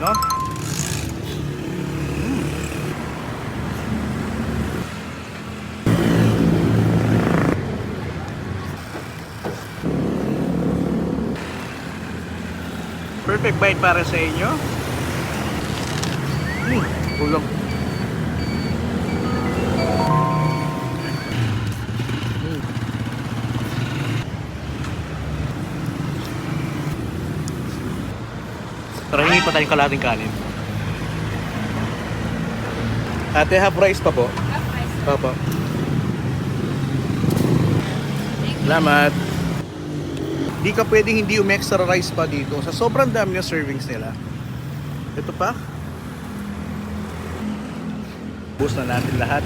no? Perfect bite para sa inyo. Kulang. Tara, hingi pa tayong kalating kanin. Ate, half rice pa po? Half rice. Papa. Salamat. Di ka pwedeng hindi extra rice pa dito. Sa sobrang dami ng servings nila. Ito pa. Bus na natin lahat.